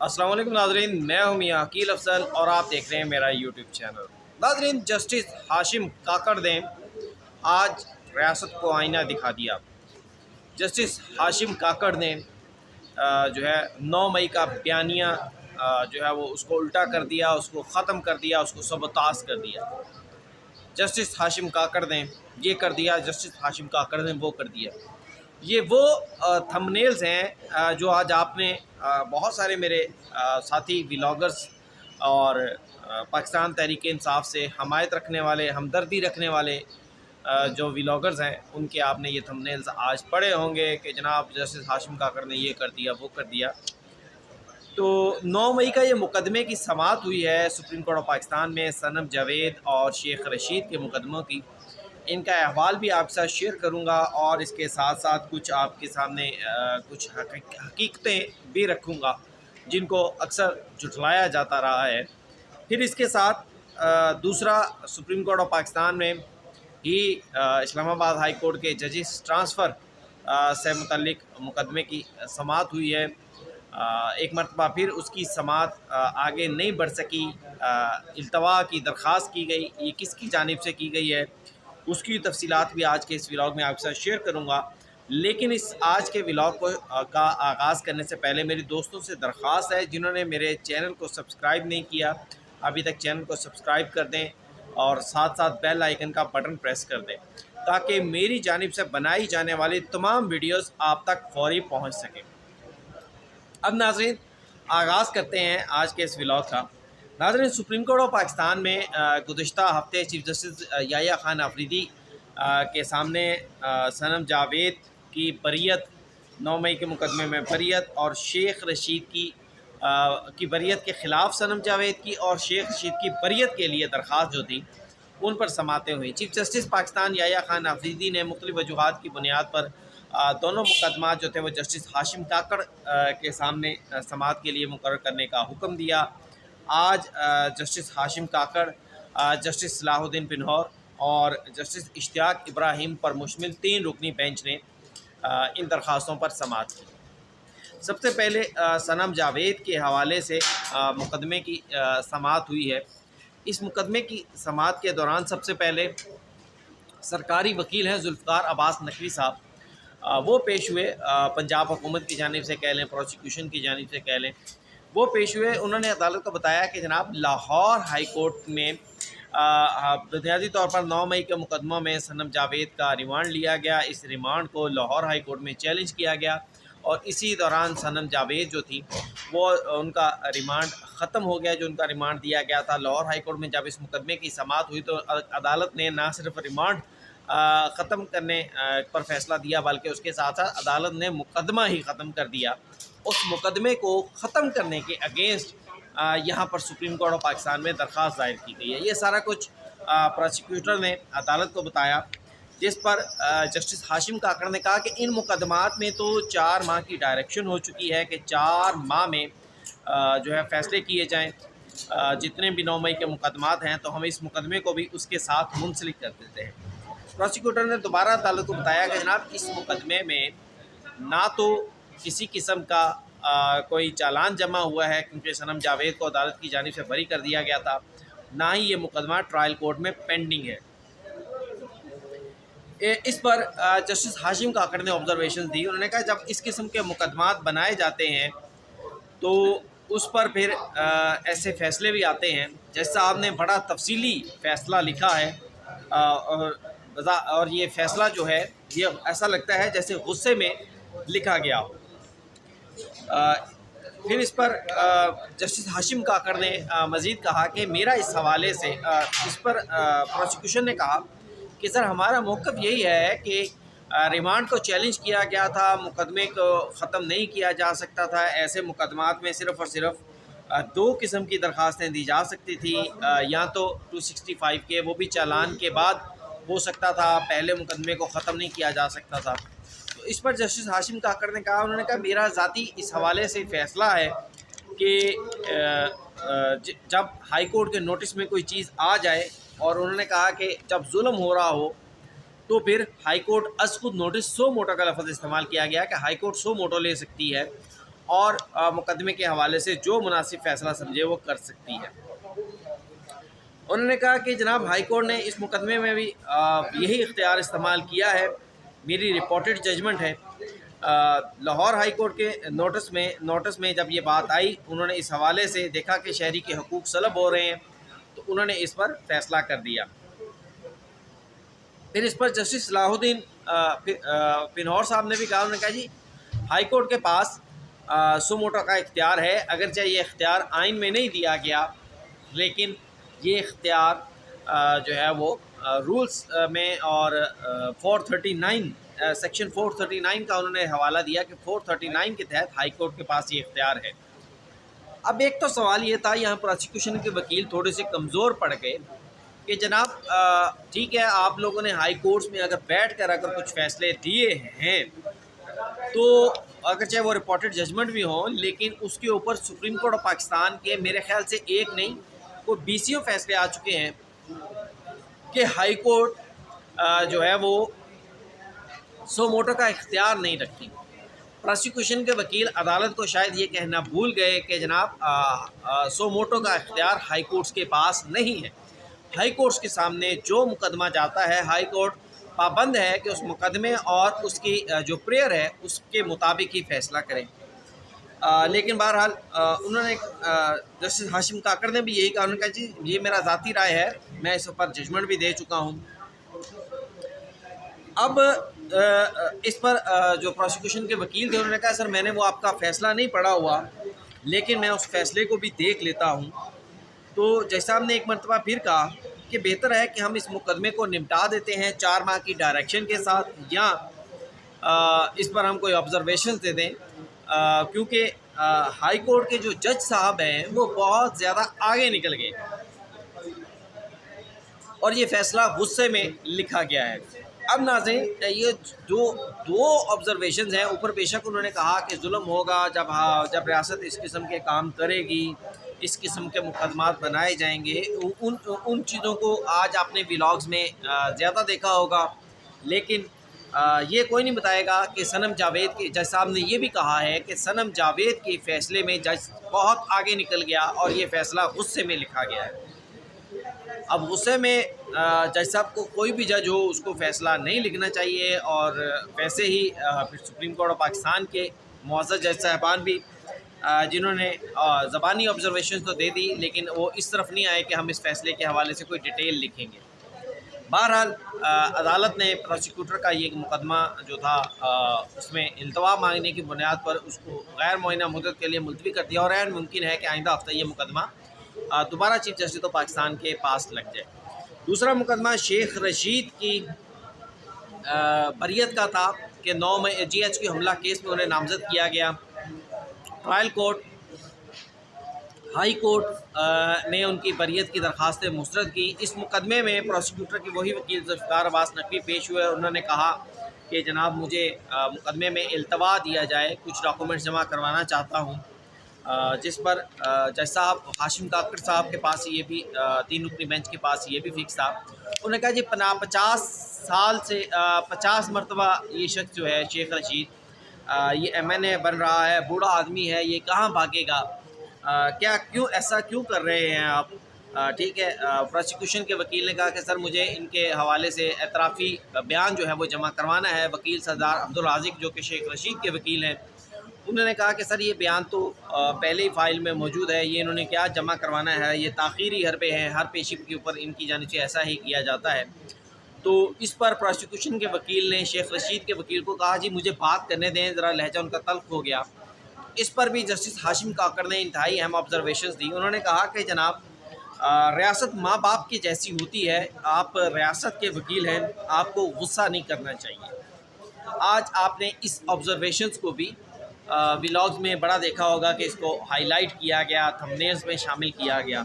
अस्सलाम वालेकुम नाज़रीन, मैं हूं मियां अकील अफजल और आप देख रहे हैं मेरा यूट्यूब चैनल। नाज़रीन, जस्टिस हाशिम काकड़ ने आज रियासत को आईना दिखा दिया। जस्टिस हाशिम काकड़ ने जो है 9 मई का बयानिया जो है वो उसको उल्टा कर दिया, उसको ख़त्म कर दिया, उसको सबतास कर दिया। जस्टिस हाशिम काकड़ ने ये कर दिया, जस्टिस हाशिम काकड़ ने वो कर दिया। ये वो थंबनेल्स हैं जो आज आपने बहुत सारे मेरे साथी व्लॉगर्स और पाकिस्तान तहरीक इंसाफ से हमायत रखने वाले, हमदर्दी रखने वाले जो व्लॉगर्स हैं, उनके आपने ये थंबनेल्स आज पढ़े होंगे कि जनाब जस्टिस हाशिम काकड़ ने ये कर दिया, वो कर दिया। तो 9 मई का ये मुकदमे की समाअत हुई है सुप्रीम कोर्ट ऑफ पाकिस्तान में, सनम जावेद और शेख रशीद के मुकदमों की। इनका अहवाल भी आपके साथ शेयर करूंगा और इसके साथ साथ कुछ आपके सामने कुछ हकीकतें भी रखूंगा जिनको अक्सर झुठलाया जाता रहा है। फिर इसके साथ दूसरा, सुप्रीम कोर्ट ऑफ पाकिस्तान में ही इस्लामाबाद हाई कोर्ट के जजिस ट्रांसफ़र से मुतल्लिक मुकदमे की समाअत हुई है। एक मरतबा फिर उसकी समाअत आगे नहीं बढ़ सकी। इल्तवा की दरख्वास्त की गई, ये किसकी जानिब से की गई है उसकी तफसीलात भी आज के इस व्लॉग में आपके साथ शेयर करूँगा। लेकिन इस आज के व्लॉग को का आगाज़ करने से पहले मेरी दोस्तों से दरख्वास्त है, जिन्होंने मेरे चैनल को सब्सक्राइब नहीं किया अभी तक, चैनल को सब्सक्राइब कर दें और साथ साथ बेल आइकन का बटन प्रेस कर दें ताकि मेरी जानिब से बनाई जाने वाली तमाम वीडियोस आप तक फौरी पहुंच सकें। अब नाज़रीन, आगाज़ करते हैं आज के इस व्लॉग का। नाज़रीन, सुप्रीम कोर्ट ऑफ पाकिस्तान में गुज़श्ता हफ़्ते चीफ जस्टिस याहिया खान आफरीदी के सामने सनम जावेद की बरियत, 9 मई के मुकदमे में बरियत और शेख रशीद की बरियत के ख़िलाफ़ सनम जावेद की और शेख रशीद की बरियत के लिए दरख्वास्त जो थी उन पर समातें हुई। चीफ जस्टिस पाकिस्तान याहिया खान आफरीदी ने मुख्तलिफ़ वजूहात की बुनियाद पर दोनों मुकदमा जो थे वो जस्टिस हाशिम काकड़ के सामने समाअत के लिए मुकर्रर करने का हुक्म दिया। आज जस्टिस हाशिम काकड़, जस्टिस सलाहुद्दीन पिन्हौर और जस्टिस इश्तियाक इब्राहिम पर मुश्तमिल 3 रुकनी बेंच ने इन दरख्वास्तों पर समाअत की। सबसे पहले सनम जावेद के हवाले से मुकदमे की समाअत हुई है। इस मुकदमे की समाअत के दौरान सबसे पहले सरकारी वकील हैं जुल्फ़िकार अब्बास नकवी साहब, वो पेश हुए। पंजाब हुकूमत की जानिब से कह लें, प्रोसिक्यूशन की जानिब से कह लें, वो पेश हुए। उन्होंने अदालत को बताया कि जनाब लाहौर हाई कोर्ट में बुनियादी तौर पर 9 मई के मुकदमों में सनम जावेद का रिमांड लिया गया। इस रिमांड को लाहौर हाई कोर्ट में चैलेंज किया गया और इसी दौरान सनम जावेद जो थी वो उनका रिमांड ख़त्म हो गया, जो उनका रिमांड दिया गया था। लाहौर हाई कोर्ट में जब इस मुकदमे की समाअत हुई तो अदालत ने ना सिर्फ रिमांड ख़त्म करने पर फैसला दिया बल्कि उसके साथ साथ अदालत ने मुकदमा ही ख़त्म कर दिया। उस मुकदमे को ख़त्म करने के अगेंस्ट यहाँ पर सुप्रीम कोर्ट ऑफ पाकिस्तान में दरख्वास्त दायर की गई है। ये सारा कुछ प्रोसिक्यूटर ने अदालत को बताया, जिस पर जस्टिस हाशिम काकड़ ने कहा कि इन मुकदमात में तो 4 माह की डायरेक्शन हो चुकी है कि 4 माह में जो है फ़ैसले किए जाएँ। जितने भी 9 मई के मुकदमात हैं तो हम इस मुकदमे को भी उसके साथ मुंसलिक कर देते हैं। प्रोसिक्यूटर ने दोबारा अदालत को बताया कि जनाब इस मुकदमे में ना तो किसी किस्म का कोई चालान जमा हुआ है क्योंकि सनम जावेद को अदालत की जानिब से बरी कर दिया गया था, ना ही ये मुकदमा ट्रायल कोर्ट में पेंडिंग है। इस पर जस्टिस हाशिम काकड़ ने ऑब्जर्वेशन दी। उन्होंने कहा जब इस किस्म के मुकदमात बनाए जाते हैं तो उस पर फिर ऐसे फ़ैसले भी आते हैं। जज साहब ने बड़ा तफसीली फ़ैसला लिखा है और ये फ़ैसला जो है ये ऐसा लगता है जैसे गुस्से में लिखा गया हो। फिर इस पर जस्टिस हाशिम काकड़ ने मज़ीद कहा कि मेरा इस हवाले से इस पर प्रोसिक्यूशन ने कहा कि सर हमारा मौक़िफ़ यही है कि रिमांड को चैलेंज किया गया था, मुकदमे को ख़त्म नहीं किया जा सकता था। ऐसे मुकदमात में सिर्फ़ और सिर्फ 2 किस्म की दरख्वास्तें दी जा सकती थी, या तो 265 के, वो भी चालान के बाद हो सकता था, पहले मुकदमे को ख़त्म नहीं किया जा सकता था। तो इस पर जस्टिस हाशिम काकड़ ने कहा, उन्होंने कहा मेरा ज़ाती इस हवाले से फ़ैसला है कि जब हाई कोर्ट के नोटिस में कोई चीज़ आ जाए, और उन्होंने कहा कि जब जुल्म हो रहा हो तो फिर हाई कोर्ट अज़ खुद नोटिस सो मोटो का लफ्ज़ इस्तेमाल किया गया कि हाई कोर्ट सो मोटो ले सकती है اور مقدمے کے حوالے سے جو مناسب فیصلہ سمجھے وہ کر سکتی ہے۔ انہوں نے کہا کہ جناب ہائی کورٹ نے اس مقدمے میں بھی یہی اختیار استعمال کیا ہے، میری رپورٹڈ ججمنٹ ہے۔ لاہور ہائی کورٹ کے نوٹس میں جب یہ بات آئی، انہوں نے اس حوالے سے دیکھا کہ شہری کے حقوق سلب ہو رہے ہیں، تو انہوں نے اس پر فیصلہ کر دیا۔ پھر اس پر جسٹس صلاح الدین پنہور صاحب نے بھی کہا، انہوں نے کہا جی ہائی کورٹ کے پاس سو موٹو کا اختیار ہے، اگرچہ یہ اختیار آئین میں نہیں دیا گیا، لیکن یہ اختیار جو ہے وہ رولز میں اور 439 سیکشن 439 کا انہوں نے حوالہ دیا کہ 439 کے تحت ہائی کورٹ کے پاس یہ اختیار ہے۔ اب ایک تو سوال یہ تھا، یہاں پروسیکیوشن کے وکیل تھوڑے سے کمزور پڑ گئے کہ جناب ٹھیک ہے، آپ لوگوں نے ہائی کورٹس میں اگر بیٹھ کر اگر کچھ فیصلے دیے ہیں تو اگرچہ وہ رپورٹڈ ججمنٹ بھی ہوں، لیکن اس کے اوپر سپریم کورٹ آف پاکستان کے میرے خیال سے ایک نہیں وہ 20 فیصلے آ چکے ہیں کہ ہائی کورٹ جو ہے وہ سو موٹو کا اختیار نہیں رکھتی۔ پروسیکیوشن کے وکیل عدالت کو شاید یہ کہنا بھول گئے کہ جناب سو موٹو کا اختیار ہائی کورٹس کے پاس نہیں ہے۔ ہائی کورٹس کے سامنے جو مقدمہ جاتا ہے، ہائی کورٹ پابند ہے کہ اس مقدمے اور اس کی جو پریئر ہے اس کے مطابق ہی فیصلہ کریں۔ لیکن بہرحال انہوں نے جسٹس ہاشم کاکڑ نے بھی یہی کہا، انہوں نے کہا جی یہ میرا ذاتی رائے ہے، میں اس پر ججمنٹ بھی دے چکا ہوں۔ اب اس پر جو پروسیکیوشن کے وکیل تھے انہوں نے کہا سر میں نے وہ آپ کا فیصلہ نہیں پڑھا ہوا، لیکن میں اس فیصلے کو بھی دیکھ لیتا ہوں۔ تو جج صاحب نے ایک مرتبہ پھر کہا کہ بہتر ہے کہ ہم اس مقدمے کو نمٹا دیتے ہیں 4 ماہ کی ڈائریکشن کے ساتھ، یا اس پر ہم کوئی آبزرویشنز دے دیں، کیونکہ ہائی کورٹ کے جو جج صاحب ہیں وہ بہت زیادہ آگے نکل گئے اور یہ فیصلہ غصے میں لکھا گیا ہے۔ اب ناظرین یہ دو آبزرویشنز ہیں، اوپر بے شک انہوں نے کہا کہ ظلم ہوگا جب ریاست اس قسم کے کام کرے گی، اس قسم کے مقدمات بنائے جائیں گے، ان چیزوں کو آج آپ نے ولاگز میں زیادہ دیکھا ہوگا، لیکن یہ کوئی نہیں بتائے گا کہ صنم جاوید کے جج صاحب نے یہ بھی کہا ہے کہ صنم جاوید کے فیصلے میں جج بہت آگے نکل گیا اور یہ فیصلہ غصے میں لکھا گیا ہے۔ اب غصے میں جج صاحب کو کوئی بھی جج ہو اس کو فیصلہ نہیں لکھنا چاہیے، اور ویسے ہی پھر سپریم کورٹ آف پاکستان کے معزز جج صاحبان بھی جنہوں نے زبانی آبزرویشن تو دے دی، لیکن وہ اس طرف نہیں آئے کہ ہم اس فیصلے کے حوالے سے کوئی ڈیٹیل لکھیں گے۔ بہرحال عدالت نے پروسیکیوٹر کا یہ مقدمہ جو تھا اس میں التوا مانگنے کی بنیاد پر اس کو غیر معینہ مدت کے لیے ملتوی کر دیا، اور عین ممکن ہے کہ آئندہ ہفتہ یہ مقدمہ دوبارہ چیف جسٹس آف پاکستان کے پاس لگ جائے۔ دوسرا مقدمہ شیخ رشید کی بریت کا تھا کہ 9 مئی GH کی حملہ کیس میں انہیں نامزد کیا گیا۔ ٹرائل کورٹ ہائی کورٹ نے ان کی بریت کی درخواستیں مسترد کی۔ اس مقدمے میں پروسیکیوٹر کے وہی وکیل ذوالفقار عباس نقوی پیش ہوئے، انہوں نے کہا کہ جناب مجھے مقدمے میں التوا دیا جائے، کچھ ڈاکومنٹس جمع کروانا چاہتا ہوں، جس پر جج صاحب ہاشم کاکڑ صاحب کے پاس یہ بھی 3 رکنی بینچ کے پاس یہ بھی فکس تھا۔ انہوں نے کہا جی 50 سال سے 50 مرتبہ یہ شخص جو ہے شیخ رشید یہ MNA بن رہا ہے، بوڑھا آدمی ہے، یہ کہاں بھاگے گا، ایسا کیوں کر رہے ہیں آپ؟ ٹھیک ہے، پروسیکیوشن کے وکیل نے کہا کہ سر مجھے ان کے حوالے سے اعترافی بیان جو ہے وہ جمع کروانا ہے۔ وکیل سردار عبدالرازق جو کہ شیخ رشید کے وکیل ہیں، انہوں نے کہا کہ سر یہ بیان تو پہلے ہی فائل میں موجود ہے، یہ انہوں نے کیا جمع کروانا ہے، یہ تاخیری حربے ہیں، ہر پیشی کے اوپر ان کی جانب سے ایسا ہی کیا جاتا ہے۔ تو اس پر پروسیکیوشن کے وکیل نے شیخ رشید کے وکیل کو کہا جی مجھے بات کرنے دیں، ذرا لہجہ ان کا تلخ ہو گیا۔ اس پر بھی جسٹس ہاشم کاکڑ نے انتہائی اہم آبزرویشنز دی۔ انہوں نے کہا کہ جناب ریاست ماں باپ کی جیسی ہوتی ہے، آپ ریاست کے وکیل ہیں، آپ کو غصہ نہیں کرنا چاہیے۔ آج آپ نے اس آبزرویشنز کو بھی ولاگز میں بڑا دیکھا ہوگا کہ اس کو ہائی لائٹ کیا گیا، تھمبنیلز میں شامل کیا گیا،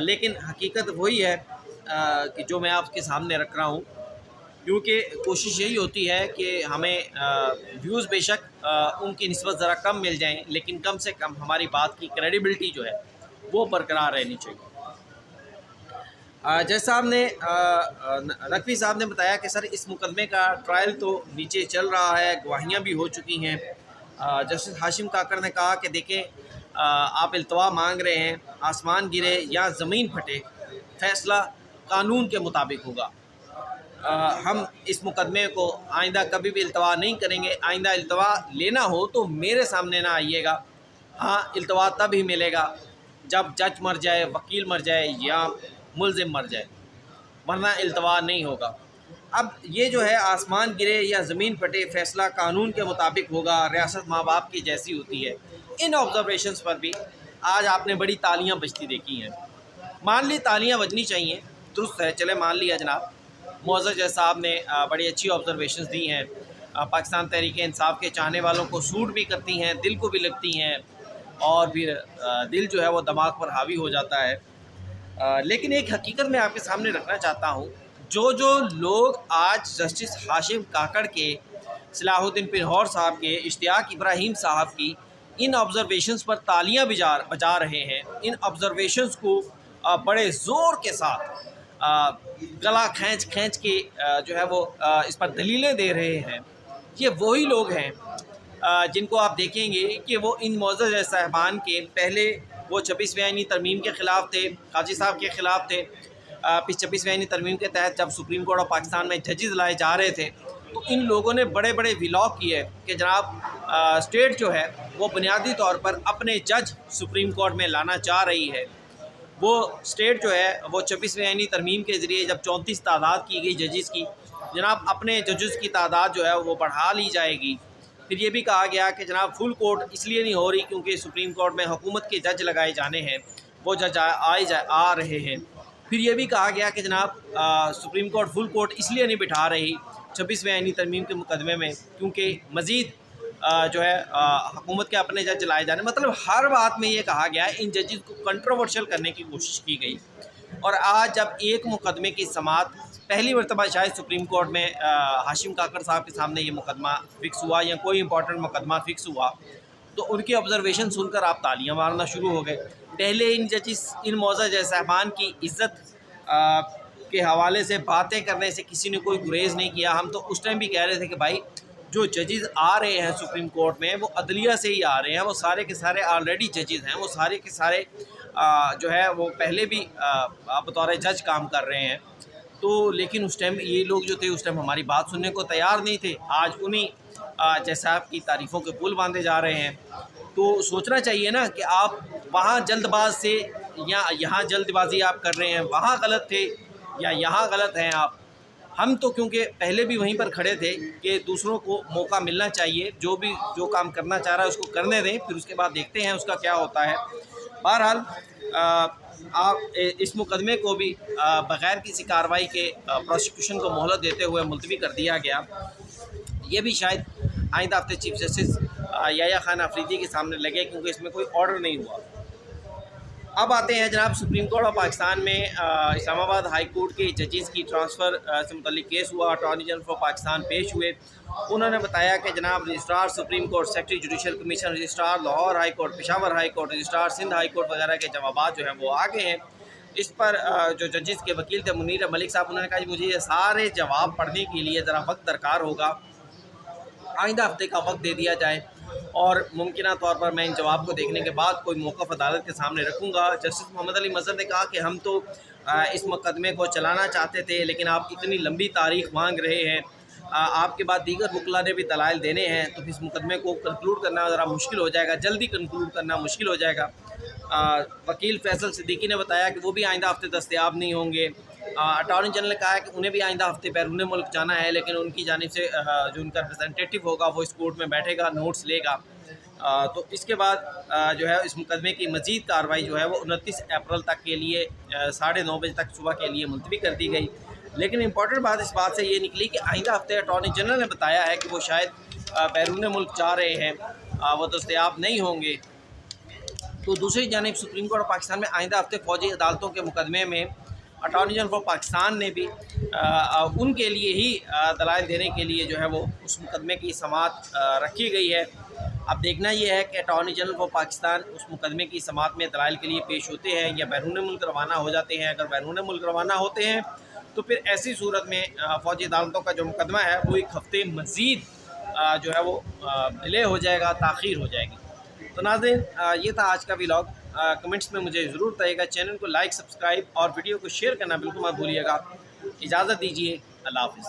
لیکن حقیقت وہی ہے کہ جو میں آپ کے سامنے رکھ رہا ہوں، کیونکہ کوشش یہی ہوتی ہے کہ ہمیں ویوز بے شک ان کی نسبت ذرا کم مل جائیں، لیکن کم سے کم ہماری بات کی کریڈیبلٹی جو ہے وہ برقرار رہنی چاہیے۔ جج صاحب نے نقوی صاحب نے بتایا کہ سر اس مقدمے کا ٹرائل تو نیچے چل رہا ہے، گواہیاں بھی ہو چکی ہیں، जस्टिस हाशिम काकड़ ने कहा कि देखें आप इल्तवा मांग रहे हैं, आसमान गिरे या ज़मीन फटे, फ़ैसला कानून के मुताबिक होगा। हम इस मुकदमे को आइंदा कभी भी इल्तवा नहीं करेंगे। आइंदा इल्तवा लेना हो तो मेरे सामने ना आइएगा। हाँ, इल्तवा तब ही मिलेगा जब जज मर जाए, वकील मर जाए या मुलजिम मर जाए, वरना इल्तवा नहीं होगा। अब ये जो है आसमान गिरे या ज़मीन फटे, फ़ैसला कानून के मुताबिक होगा, रियासत माँ बाप की जैसी होती है, इन ऑब्ज़र्वेशंस पर भी आज आपने बड़ी तालियां बजती देखी हैं। मान ली तालियां बजनी चाहिए, दुरुस्त है, चले मान लिया जनाब। मौज़ज़ जज साहब ने बड़ी अच्छी ऑब्ज़र्वेशंस दी हैं। पाकिस्तान तहरीक इंसाफ के चाहने वालों को सूट भी करती हैं, दिल को भी लगती हैं, और फिर दिल जो है वो दिमाग पर हावी हो जाता है। लेकिन एक हकीकत मैं आपके सामने रखना चाहता हूँ, जो लोग आज जस्टिस हाशिम काकड़ के, सलाहुद्दीन पिलहौर साहब के, इश्तियाक इब्राहिम साहब की इन ऑब्ज़र्वेशंस पर तालियां बजा रहे हैं, इन ऑब्ज़र्वेशंस को बड़े ज़ोर के साथ गला खींच के जो है वो इस पर दलीलें दे रहे हैं, ये वही लोग हैं जिनको आप देखेंगे कि वो इन मौज़ज़ साहिबान के पहले वो 26वीं आईनी तरमीम के ख़िलाफ़ थे, काजी साहब के ख़िलाफ़ थे। फिर 26वीं आईनी तरमीम के तहत जब सुप्रीम कोर्ट ऑफ पाकिस्तान में जजेस लाए जा रहे थे, तो इन लोगों ने बड़े बड़े व्लॉग किए कि जनाब स्टेट जो है वो बुनियादी तौर पर अपने जज सुप्रीम कोर्ट में लाना चाह रही है। वो स्टेट जो है वो 26वीं आईनी तरमीम के ज़रिए जब 34 तादाद की गई जजेस की, जनाब अपने जजेस की तादाद जो है वो बढ़ा ली जाएगी। फिर ये भी कहा गया कि जनाब फुल कोर्ट इसलिए नहीं हो रही क्योंकि सुप्रीम कोर्ट में हुकूमत के जज लगाए जाने हैं, वो जज आ रहे हैं। फिर ये भी कहा गया कि जनाब सुप्रीम कोर्ट फुल कोर्ट इसलिए नहीं बिठा रही 26वीं आईनी तरमीम के मुकदमे में क्योंकि मज़ीद जो है हुकूमत के अपने जज लाए जाने। मतलब हर बात में ये कहा गया है, इन जजेस को कंट्रोवर्शियल करने की कोशिश की गई। और आज जब एक मुकदमे की समात पहली मरतबा शायद सुप्रीम कोर्ट में हाशिम काकड़ साहब के सामने ये मुकदमा फ़िक्स हुआ या कोई इंपॉर्टेंट मुकदमा फ़िक्स हुआ, तो उनकी ऑब्ज़र्वेशन सुनकर आप तालियां मारना शुरू हो गए। पहले इन जजेस, इन मौज़ज़ साहिबान की इज़्ज़त के हवाले से बातें करने से किसी ने कोई गुरेज़ नहीं किया। हम तो उस टाइम भी कह रहे थे कि भाई जो जजेस आ रहे हैं सुप्रीम कोर्ट में वो अदलिया से ही आ रहे हैं, वो सारे के सारे ऑलरेडी जजेस हैं, वो सारे के सारे जो है वो पहले भी बतौर जज काम कर रहे हैं। तो लेकिन उस टाइम ये लोग जो थे उस टाइम हमारी बात सुनने को तैयार नहीं थे। आज उन्हीं जज साहब की तारीफ़ों के पुल बांधे जा रहे हैं। तो सोचना चाहिए ना कि आप वहाँ जल्दबाज से या यहाँ जल्दबाजी आप कर रहे हैं, वहाँ गलत थे या यहाँ गलत हैं आप। हम तो क्योंकि पहले भी वहीं पर खड़े थे कि दूसरों को मौका मिलना चाहिए, जो काम करना चाह रहा है उसको करने दें, फिर उसके बाद देखते हैं उसका क्या होता है। बहरहाल आप इस मुकदमे को भी बग़ैर किसी कार्रवाई के प्रोसिक्यूशन को मोहलत देते हुए मुलतवी कर दिया गया। ये भी शायद आइंदा हफ्ते चीफ जस्टिस याह्या खान अफरीदी के सामने लगे क्योंकि इसमें कोई ऑर्डर नहीं हुआ। अब आते हैं जनाब सुप्रीम कोर्ट ऑफ पाकिस्तान में इस्लामाबाद हाई कोर्ट के जजेस की ट्रांसफ़र से मुतल्लिक केस हुआ। अटॉर्नी जनरल फॉर पाकिस्तान पेश हुए। उन्होंने बताया कि जनाब registrar supreme court, secretary judicial commission, registrar Lahore high court, Peshawar high court, registrar Sindh high court वगैरह के जवाब जो हैं वो आ गए हैं। इस पर जो जजेस के वकील थे मुनीर मलिक साहब, उन्होंने कहा मुझे ये सारे जवाब पढ़ने के लिए ज़रा वक्त दरकार होगा, आइंदा हफ्ते का वक्त दे दिया जाए और मुमकिन तौर पर मैं इन जवाब को देखने के बाद कोई मौक़िफ़ अदालत के सामने रखूँगा। जस्टिस मोहम्मद अली मज़हर ने कहा कि हम तो इस मुकदमे को चलाना चाहते थे लेकिन आप इतनी लंबी तारीख़ मांग रहे हैं, आपके बाद दीगर वकला ने भी दलाइल देने हैं, तो इस मुकदमे को कंक्लूड करना ज़रा मुश्किल हो जाएगा, जल्दी कंक्लूड करना मुश्किल हो जाएगा। वकील फैसल सिद्दीकी ने बताया कि वो भी आइंदा हफ्ते दस्तयाब नहीं होंगे। अटॉर्नी जनरल ने कहा है कि उन्हें भी आइंदा हफ्ते बैरून मुल्क जाना है, लेकिन उनकी जानिब से जो उनका रिप्रेजेंटेटिव होगा वो इस कोर्ट में बैठेगा, नोट्स लेगा। तो इसके बाद जो है इस मुकदमे की मज़ीद कार्रवाई जो है वो 29 अप्रैल तक के लिए 9:30 बजे तक सुबह के लिए मुलतवी कर दी गई। लेकिन इंपॉर्टेंट बात इस बात से ये निकली कि आइंदा हफ्ते अटॉर्नी जनरल ने बताया है कि वो शायद बैरून मुल्क जा रहे हैं, वो दस्तयाब नहीं होंगे। तो दूसरी जानिब सुप्रीम कोर्ट ऑफ पाकिस्तान में आइंदा हफ्ते फ़ौजी अदालतों के मुकदमे में अटॉर्नी जनरल फॉर पाकिस्तान ने भी उनके लिए ही दलाइल देने के लिए जो है वो उस मुकदमे की समाअत रखी गई है। अब देखना ये है कि अटॉर्नी जनरल फॉर पाकिस्तान उस मुकदमे की समाअत में दलाइल के लिए पेश होते हैं या बैरून मुल्क रवाना हो जाते हैं। अगर बैरून मुल्क रवाना होते हैं तो फिर ऐसी सूरत में फ़ौजी अदालतों का जो मुकदमा है वो एक हफ़्ते मज़ीद جو ہے وہ ڈیلے ہو جائے گا، تاخیر ہو جائے گی۔ تو ناظرین یہ تھا آج کا ولاگ۔ کمنٹس میں مجھے ضرور بتائیے گا، چینل کو لائک، سبسکرائب اور ویڈیو کو شیئر کرنا بالکل مت بھولیے گا۔ اجازت دیجیے، اللہ حافظ۔